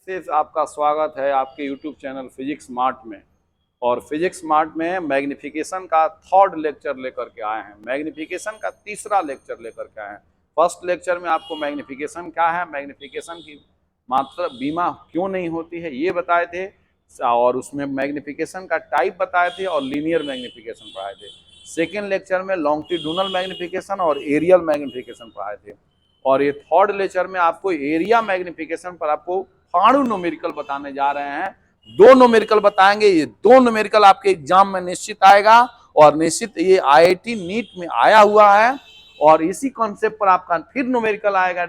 से आपका स्वागत है आपके यूट्यूब चैनल फिजिक्स स्मार्ट में। और फिजिक्स स्मार्ट में मैग्निफिकेशन का थर्ड लेक्चर लेकर के आए हैं। मैग्निफिकेशन का तीसरा लेक्चर लेकर के आए हैं। फर्स्ट लेक्चर में आपको मैग्निफिकेशन क्या है, मैग्निफिकेशन की मात्रा बीमा क्यों नहीं होती है ये बताए थे, और उसमें मैग्निफिकेशन का टाइप बताए थे और लीनियर मैग्निफिकेशन पढ़ाए थे। सेकेंड लेक्चर में लॉन्गिट्यूडिनल मैग्निफिकेशन और एरियल मैग्निफिकेशन पढ़ाए थे। और ये थर्ड लेक्चर में आपको एरिया मैग्निफिकेशन पर आपको फाड़ू न्यूमेरिकल बताने जा रहे हैं। दो न्यूमेरिकल बताएंगे, ये दो न्यूमेरिकल आपके एग्जाम में निश्चित आएगा और निश्चित ये आईआईटी नीट में आया हुआ है। और इसी कॉन्सेप्ट पर आपका फिर न्यूमेरिकल आएगा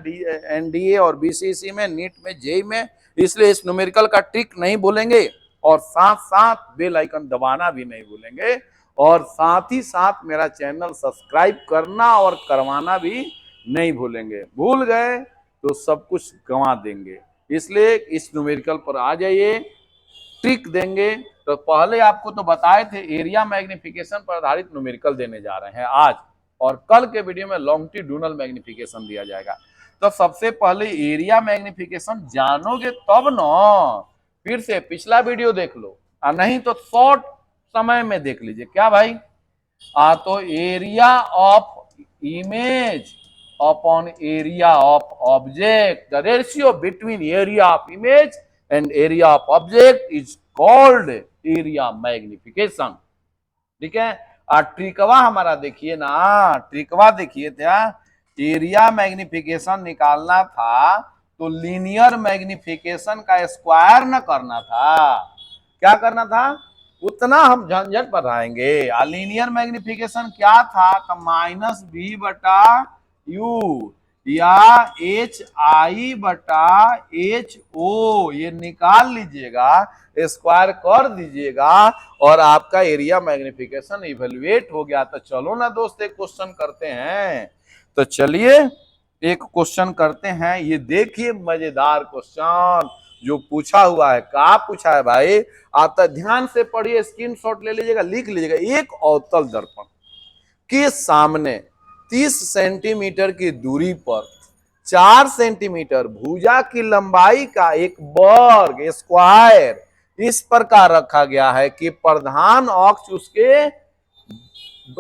एनडीए और बीसीसी में, नीट में, जेई में। इसलिए इस न्यूमेरिकल का ट्रिक नहीं भूलेंगे और साथ साथ बेल आइकन दबाना भी नहीं भूलेंगे। और साथ ही साथ मेरा चैनल सब्सक्राइब करना और करवाना भी नहीं भूलेंगे। भूल गए तो सब कुछ गंवा देंगे। इसलिए इस न्यूमेरिकल पर आ जाइए, ट्रिक देंगे। तो पहले आपको तो बताए थे एरिया मैग्निफिकेशन पर आधारित न्यूमेरिकल देने जा रहे हैं आज, और कल के वीडियो में लॉन्गिट्यूडिनल मैग्निफिकेशन दिया जाएगा। तो सबसे पहले एरिया मैग्निफिकेशन जानोगे तब ना, फिर से पिछला वीडियो देख लो, और नहीं तो शॉर्ट समय में देख लीजिए। क्या भाई? तो area of image upon area of object, the ratio between area of image and area of object is called area magnification। ठीक है। और ट्रिकवा हमारा देखिए ना, ट्रिकवा देखिए क्या, एरिया मैग्निफिकेशन निकालना था तो लीनियर मैग्निफिकेशन का स्क्वायर न करना था। क्या करना था? उतना हम झंझट बढ़ाएंगे। लीनियर मैग्निफिकेशन क्या था? तो माइनस बी बटा यू या एच आई बटा एच ओ, ये निकाल लीजिएगा, स्क्वायर कर दीजिएगा और आपका एरिया मैग्निफिकेशन इवेल्युएट हो गया। तो चलो ना दोस्त एक क्वेश्चन करते हैं। तो चलिए एक क्वेश्चन करते हैं। ये देखिए मजेदार क्वेश्चन जो पूछा हुआ है। क्या पूछा है भाई? आप तो ध्यान से पढ़िए, स्क्रीनशॉट ले लीजिएगा, लिख लीजिएगा। एक अवतल दर्पण के सामने 30 सेंटीमीटर की दूरी पर 4 सेंटीमीटर भुजा की लंबाई का एक वर्ग स्क्वायर इस प्रकार रखा गया है कि प्रधान अक्ष उसके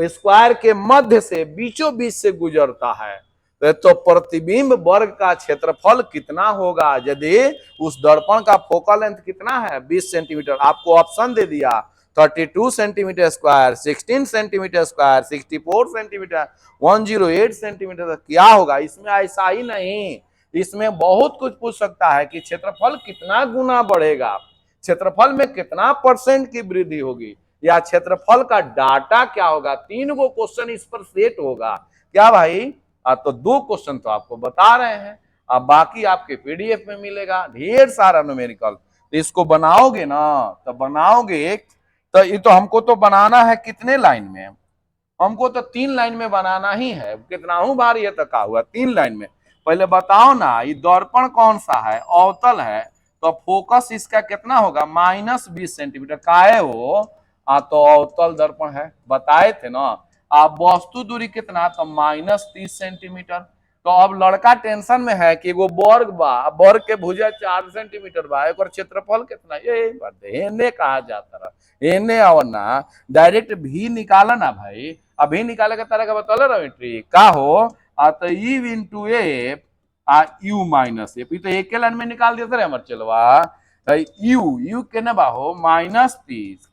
स्क्वायर के मध्य से बीचों बीच से गुजरता है। तो प्रतिबिंब वर्ग का क्षेत्रफल कितना होगा यदि उस दर्पण का फोकल लेंथ कितना है? 20 सेंटीमीटर। आपको ऑप्शन दे दिया 32 centimetre square, 16 centimetre square, 64 centimetre, 108 centimetre. क्या होगा इसमें? ऐसा ही नहीं, इसमें बहुत कुछ पूछ सकता है कि क्षेत्रफल कितना गुना बढ़ेगा, क्षेत्रफल में कितना % की वृद्धि होगी, या क्षेत्रफल का डाटा क्या होगा। 3 गो क्वेश्चन इस पर सेट होगा। क्या भाई? तो 2 क्वेश्चन तो आपको बता रहे हैं, अब बाकी आपके पीडीएफ में मिलेगा ढेर सारा न्यूमेरिकल। तो इसको बनाओगे ना, तो बनाओगे तो ये तो हमको तो बनाना है कितने लाइन में? हमको तो 3 लाइन में बनाना ही है। कितना हूं बार ये तक हुआ 3 लाइन में। पहले बताओ ना, ये दर्पण कौन सा है? अवतल है, तो फोकस इसका कितना होगा? -20 सेंटीमीटर का है वो। तो अवतल दर्पण है, बताए थे ना। आप वस्तु दूरी कितना? तो -30 सेंटीमीटर। तो अब लड़का टेंशन में है कि वो वर्ग बा, वर्ग के भुजा 4 सेंटीमीटर बा, एक क्षेत्रफल कितना? ये एने कहा जाता रहा, एने और ना डायरेक्ट भी निकाला ना भाई। अभी निकाले के तरह का बतौले रहे ट्रिक का हो। तो E into F you minus F, तो एक लाइन में निकाल दिया था हमारे चलवा। यू यू के ना बाहो -30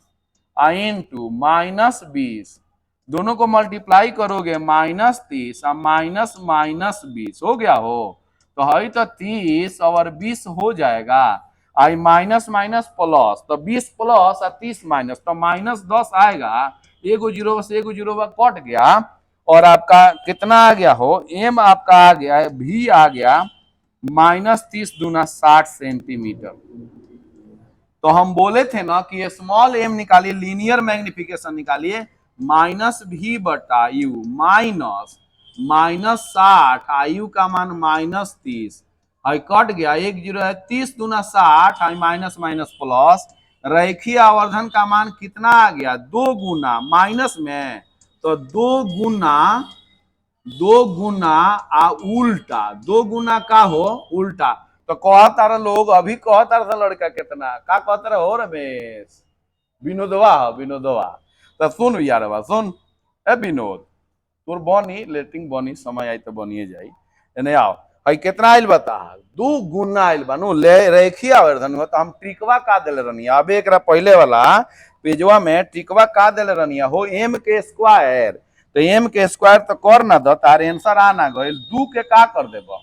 इंटू -20, दोनों को मल्टीप्लाई करोगे -30 और -20 हो गया हो। तो है तो 30 और 20 हो जाएगा। आई माइनस माइनस प्लस, तो 20 प्लस और 30 माइनस, तो -10 आएगा। एगो जीरो से एगो जीरो कट गया और आपका कितना आ गया हो? एम आपका आ गया है, भी आ गया -30 दूना 60 सेंटीमीटर। तो हम बोले थे ना कि स्मॉल एम निकालिए, लीनियर मैग्निफिकेशन निकालिए, -v बटा यू -60 आयु का मान -30, आई कट गया, एक जीरो है, 30 दूना 60, आई माइनस माइनस प्लस, रेखीय आवर्धन का मान कितना आ गया? 2 गुना माइनस में, तो 2 गुना आ उल्टा, 2 गुना का हो उल्टा, तो कह तारा लोग अभी कह तारा था लड़का कितना का कहता रहे हो रमेश विनोदवा विनोदवा। तो सुन यार बा सुन ए विनोद तोर बनी लेटिंग बनी समय आई तो बनिए जाई एने आओ हई कितना आइल बता 2 गुना आइल बा नु ले रेखी आवे धन तो हम ट्रिकवा का देले रहनी अबे एकरा पहले वाला पेजवा में ट्रिकवा का देले रहनी हो एम के स्क्वायर तो एम के स्क्वायर तो कर ना द तार आंसर आ ना गइल 2 के का कर देबो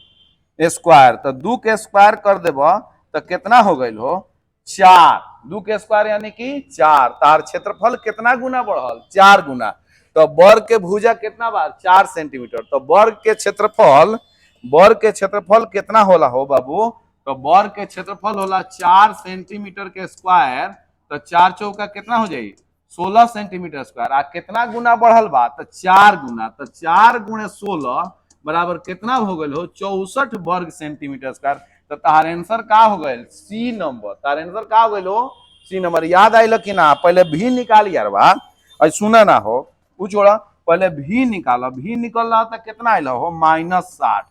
स्क्वायर तो 2 के स्क्वायर कर देबो तो कितना हो गइल हो 4 2 के स्क्वायर यानी कि 4 तार क्षेत्रफल कितना गुना बढ़ल 4 गुना तो वर्ग के भुजा कितना बार 4 सेंटीमीटर तो वर्ग के क्षेत्रफल कितना होला हो बाबू तो वर्ग के क्षेत्रफल होला 4 सेंटीमीटर के स्क्वायर तो 4 चौका कितना हो जाई 16 सेंटीमीटर स्क्वायर आ कितना गुना बढ़ल बा तो 4 गुना तो 4 गुणे 16 बराबर कितना हो गइल हो 64 वर्ग सेंटीमीटर स्क्वायर तो तार आंसर का हो गइल सी नंबर तार आंसर का हो गइल हो सी नंबर याद आइल कि ना पहले भी निकाल यार बा सुना ना हो उ छोड़ा पहले भी निकालो भी निकल रहा था कितना आइल हो -60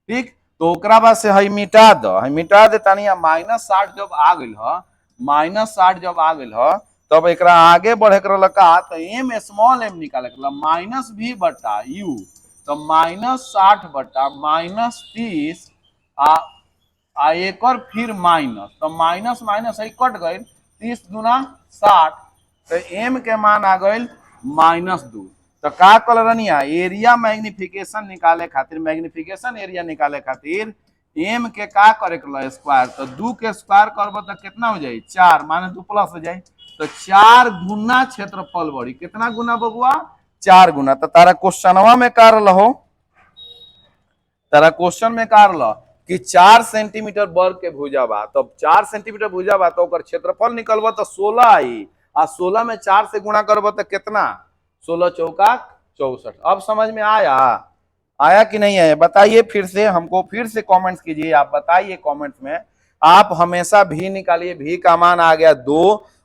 ठीक तो ओकरा बाद से हई मिटा दे तानी -60 जब आ गइल हो -60 जब आ गइल हो तब एकरा आगे बढ़े कर लगा तो एम स्मॉल एम निकाले कर माइनस भी बटा यू तो -60 बटा -30 आ एक और फिर माइनस तो माइनस माइनस है कट गई 30 दूना 60 तो एम के मान आ गई -2 तो का कल रनिया एरिया मैग्निफिकेशन निकाले खातिर मैग्निफिकेशन एरिया निकाले खातिर एम के का करे के स्क्वायर तो 2 के स्क्वायर करब तो कितना हो जाए 4 माने 2 प्लस हो जाए तो 4 गुना क्षेत्रफल बढ़ी कितना गुना बबुआ 4 गुना तो तारा क्वेश्चनवा में का रहो तारा क्वेश्चन में का रहा कि 4 सेंटीमीटर वर्ग के भुजा बा तो 4 सेंटीमीटर भुजा बा तो ओकर क्षेत्रफल निकलबा तो 16 आई आ 16 में 4 से गुणा करबा तो कितना 16 चौका 64 अब समझ में आया कि नहीं आया बताइए फिर से हमको फिर से कमेंट्स कीजिए आप बताइए कमेंट्स में आप हमेशा भी निकालिए भी का मान आ गया 2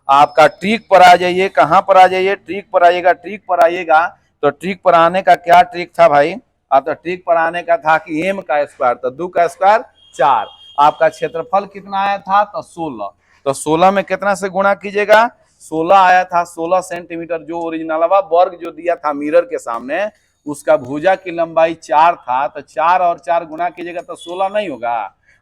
आपका ट्रिक पर आ जाइए कहां पर आ जाइए ट्रिक पर आइएगा ट्रिक पर आइएगा तो ट्रिक पर आने का क्या ट्रिक था भाई तो ट्रिक पर आने का था कि एम का स्क्वायर तो 2 का स्क्वायर 4 आपका क्षेत्रफल कितना आया था तो 16 तो 16 में कितना से गुणा कीजिएगा 16 आया था 16 सेंटीमीटर जो ओरिजिनल वर्ग जो दिया था मिरर के सामने उसका भुजा की लंबाई 4 था तो 4 और 4 गुणा कीजिएगा तो 16 नहीं होगा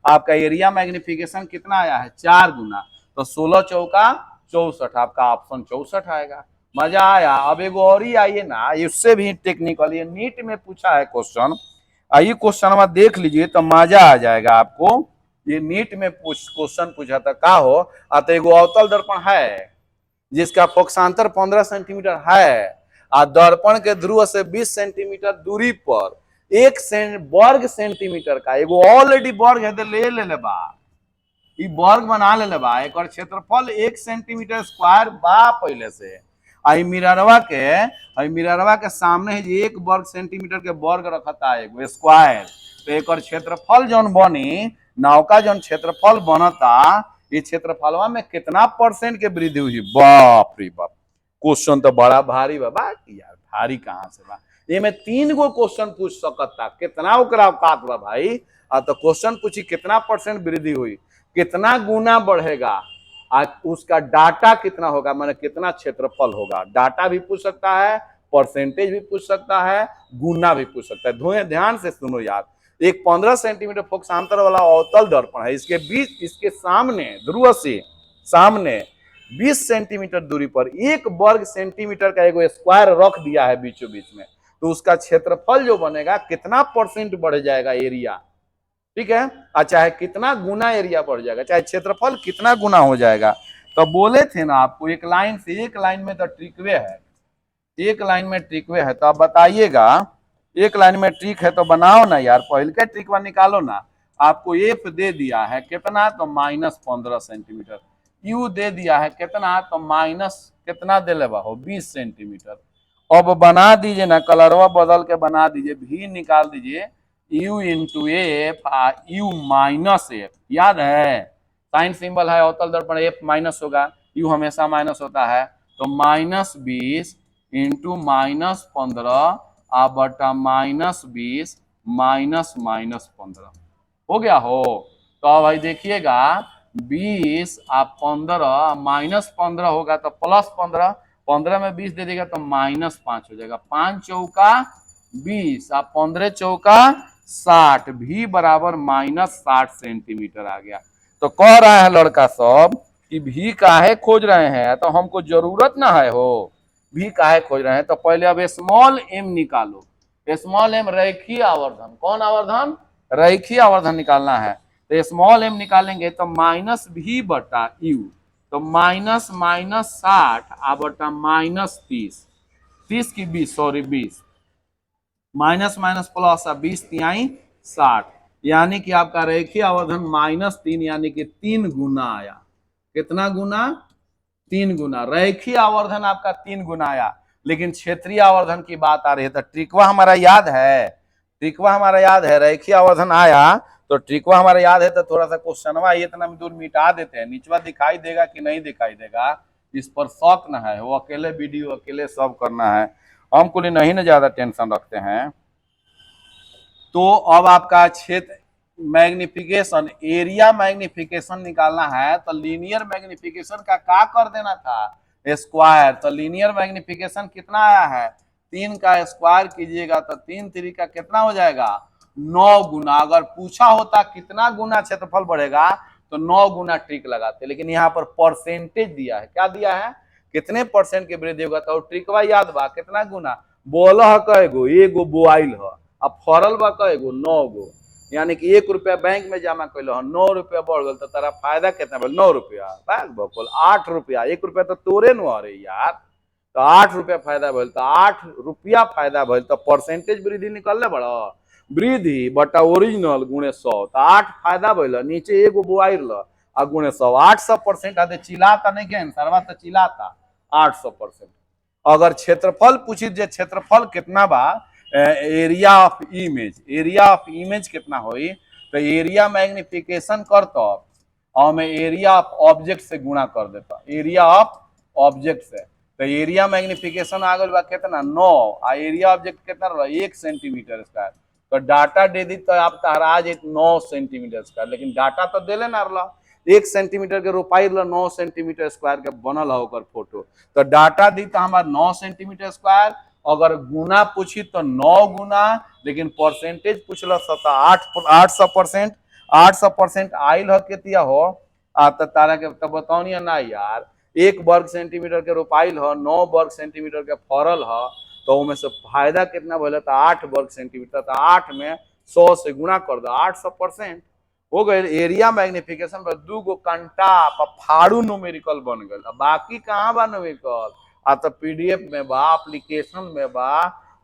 आपका एरिया मैग्निफिकेशन कितना आया है 4 गुना तो 16 चौका 64 आपका ऑप्शन 64 आएगा मजा आया अब एगो और ही आइए ना इससे भी टेक्निकल ये नीट में पूछा है क्वेश्चन आइए क्वेश्चन में देख लीजिए तो मजा आ जाएगा आपको ये नीट में क्वेश्चन पूछा था का हो तो एगो अवतल दर्पण है जिसका पक्षांतर 15 सेंटीमीटर है और दर्पण के ध्रुव से 20 सेंटीमीटर दूरी पर एक वर्ग सेंटीमीटर का एगो ऑलरेडी वर्ग है ले बा वर्ग बना ले बा एक क्षेत्रफल 1 सेंटीमीटर स्क्वायर बा पहले से आई मिररवा के सामने है 1 वर्ग सेंटीमीटर के वर्ग रखता है एगो स्क्वायर तो एक क्षेत्रफल जौन बनी नौका जौन क्षेत्रफल बनता इस क्षेत्रफलवा में कितना % के वृद्धि हुई बाप रे बाप क्वेश्चन तो बड़ा भारी बा यार भारी कहाँ से बा ये में 3 गो क्वेश्चन पूछ सकता कितना ओकरा औकात बा भाई तो क्वेश्चन पूछी कितना % वृद्धि हुई कितना गुना बढ़ेगा आज उसका डाटा कितना होगा माने कितना क्षेत्रफल होगा डाटा भी पूछ सकता है परसेंटेज भी पूछ सकता है गुना भी पूछ सकता है ध्यान से सुनो यार एक 15 सेंटीमीटर पक्षांतर वाला अवतल दर्पण है इसके बीच इसके सामने ध्रुव से सामने 20 सेंटीमीटर दूरी पर 1 वर्ग सेंटीमीटर का एक स्क्वायर रख दिया है बीचों बीच में तो उसका क्षेत्रफल जो बनेगा कितना % बढ़ जाएगा एरिया ठीक है चाहे कितना गुना एरिया बढ़ जाएगा चाहे क्षेत्रफल कितना गुना हो जाएगा तो बोले थे ना आपको एक लाइन में तो ट्रिकवे है एक लाइन में ट्रिकवे है तो आप बताइएगा एक लाइन में ट्रिक है तो बनाओ ना यार पहले के ट्रिक निकालो ना आपको एफ दे दिया है कितना तो -15 सेंटीमीटर यू दे दिया है कितना तो माइनस कितना दे लेवा हो 20 सेंटीमीटर अब बना दीजिए ना कलरवा बदल के बना दीजिए भी निकाल दीजिए u into F you minus F याद है साइन सिंबल है अवतल दर्पण एफ माइनस होगा यू हमेशा माइनस होता है तो -20 इंटू -15 बटा -20 -15 हो गया हो तो भाई देखिएगा 20 आप 15 -15 होगा तो +15, 15 में 20 दे देगा तो -5 हो जाएगा। 5 चौका 20 आप 15 चौका 60, भी बराबर -60 सेंटीमीटर आ गया। तो कह रहा है लड़का सब कि भी काहे खोज रहे हैं, तो हमको जरूरत ना है हो, भी काहे खोज रहे हैं। तो पहले अब स्मॉल एम निकालो। स्मॉल एम रेखीय आवर्धन, कौन आवर्धन, रेखीय आवर्धन निकालना है। तो स्मॉल एम निकालेंगे तो -v/u, तो माइनस माइनस 60 आ बटा -30, 30 की 20, सॉरी 20, माइनस माइनस प्लस 20 तिहाई 60, यानी कि आपका रेखीय आवर्धन -3 यानी कि 3 गुना आया। कितना गुना, 3 गुना। रेखीय आवर्धन आपका 3 गुना आया, लेकिन क्षेत्रीय आवर्धन की बात आ रही है तो ट्रिकवा हमारा याद है, ट्रिकवा हमारा याद है। रेखीय आवर्धन आया तो ट्रिकवा हमारा याद है, तो थोड़ा सा क्वेश्चनवा इतना दूर मिटा देते हैं, निचवा दिखाई देगा कि नहीं दिखाई देगा इस पर शौक न है, वो अकेले वीडियो अकेले सब करना है, हमको नहीं ना ज्यादा टेंशन रखते हैं। तो अब आपका क्षेत्र मैग्निफिकेशन, एरिया मैग्निफिकेशन निकालना है तो लीनियर मैग्निफिकेशन का क्या कर देना था, स्क्वायर। तो लीनियर मैग्निफिकेशन कितना आया है, 3 का स्क्वायर कीजिएगा तो 3 3 का कितना हो जाएगा, 9 गुना। अगर पूछा होता कितना गुना क्षेत्रफल बढ़ेगा तो 9 गुना ट्रिक लगाते, लेकिन यहाँ पर परसेंटेज दिया है, क्या दिया है, कितने परसेंट के वृद्धि होगा। तो ट्रिकवा याद बा, कितना गुना, बोलह कएगो, एगो बोआइल है, अब फरल बा कएगो, 9 गो, यानी कि 1 रुपया बैंक में जमा कैल, 9 रुपया बढ़ गल तो तारा फायदा कितना भेल, 9 रुपया, बकल 8 रुपया, 1 रुपया तो तोरे न अरे यार, तो 8 रुपया फायदा भेल, तो 8 रुपया फायदा भेल, तो परसेंटेज वृद्धि निकलले बड़ा, वृद्धि बटा ओरिजिनल गुणे 100, तो 8 फायदा भेल, नीचे एगो बोआइल आ गुणे 100, 800% आदे चिल्लाता नहीं के सरवा, तो चिल्लाता 800%। अगर क्षेत्रफल पूछी जे क्षेत्रफल कितना बा, area of image, area of image कितना होई, तो एरिया मैग्निफिकेशन करता और मैं एरिया ऑफ ऑब्जेक्ट से गुणा कर देता, एरिया ऑफ ऑब्जेक्ट से। तो एरिया मैग्निफिकेशन आ गल बा कितना, 9, आ एरिया ऑब्जेक्ट कितना रहा, 1 सेंटीमीटर स्क्वायर। तो डाटा दे दी तो आप आ जाए 9 सेंटीमीटर स्क्वायर, लेकिन डाटा तो दिले ना रहा, 1 सेंटीमीटर के रोपाई 9 सेंटीमीटर स्क्वायर के बनल है ओकर फोटो। तो डाटा दी तो हमारा 9 सेंटीमीटर स्क्वायर, अगर गुना पूछी तो 9 गुना, लेकिन परसेंटेज पूछल तो 800%, 800% आयल हो कितिया हो, तो तारा के तो बताओ ना यार, 1 वर्ग सेंटीमीटर के रोपाइल हो, 9 वर्ग सेंटीमीटर के फरल हो, तो उनमें से फायदा कितना बोले तो 8 वर्ग सेंटीमीटर, तो 8 में 100 से गुणा कर दो, 800% हो गए। एरिया मैग्निफिकेशन पर 2 गो कंटा फाड़ू न्यूमेरिकल बन गए, बाकी कहाँ बा न्यूमेरिकल, आ तो पीडीएफ में बा, एप्लीकेशन में बा,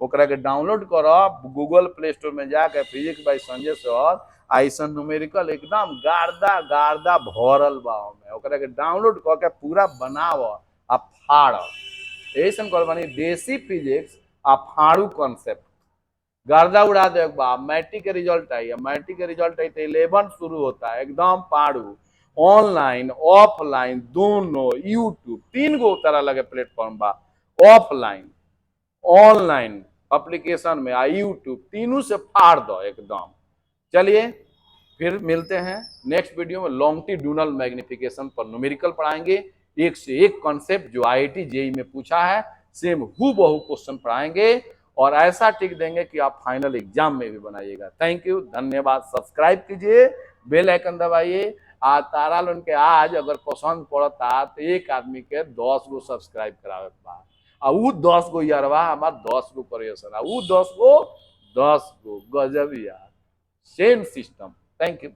ओकरा के डाउनलोड करो गूगल प्ले स्टोर में जाके फिजिक्स बाय संजय सर, ऐसन न्यूमेरिकल एकदम गार्दा गार्दा भरल बा में, ओकरा के डाउनलोड करके पूरा बनाव आ फाड़, ऐसन कर बनी देसी फिजिक्स आ फाड़ू कॉन्सेप्ट, गर्दा उड़ा दे एक बार। मैट्रिक के रिजल्ट आई है, मैट्रिक के रिजल्ट आई तो 11 शुरू होता है, एकदम पाड़ू, ऑनलाइन ऑफलाइन दोनों, यूट्यूब 3 गो तरह लगे प्लेटफॉर्म बा, ऑफलाइन ऑनलाइन एप्लीकेशन में आ यूट्यूब, तीनों से फाड़ दो एकदम। चलिए फिर मिलते हैं नेक्स्ट वीडियो में, लॉन्गिट्यूडिनल मैग्निफिकेशन पर न्यूमेरिकल पढ़ाएंगे, एक से एक कॉन्सेप्ट जो आईआईटी जेईई में पूछा है सेम हूबहू क्वेश्चन पढ़ाएंगे, और ऐसा टिक देंगे कि आप फाइनल एग्जाम में भी बनाइएगा। थैंक यू, धन्यवाद। सब्सक्राइब कीजिए, बेल आइकन दबाइए। आ तारा लोन के आज अगर पसंद पड़ता तो एक आदमी के 10 गो सब्सक्राइब करावे बा, आ उ 10 गो यारवा हमार 10 गो क्रिएशन, आ उ 10 गो 10 गो, गजब यार, सेम सिस्टम। Thank you.